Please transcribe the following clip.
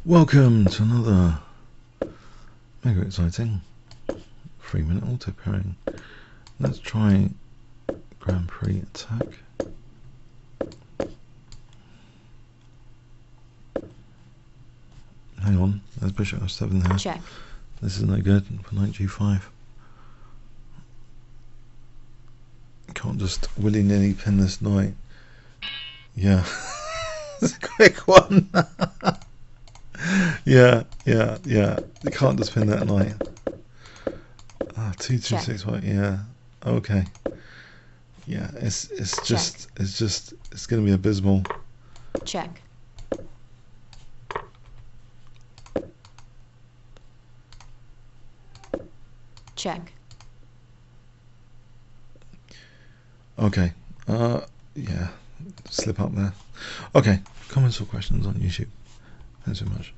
Welcome to another mega exciting 3-minute auto pairing. Let's try Grand Prix attack. Hang on, there's bishop f7 there. Check. This is no good for knight g5. Can't just willy-nilly pin this knight. Yeah, it's a quick one. yeah. You can't just pin that knight. Ah, 2-2-6 white. Yeah. Okay. Yeah, it's going to be abysmal. Check. Check. Okay. Yeah. Slip up there. Okay. Comments or questions on YouTube. Thanks so much.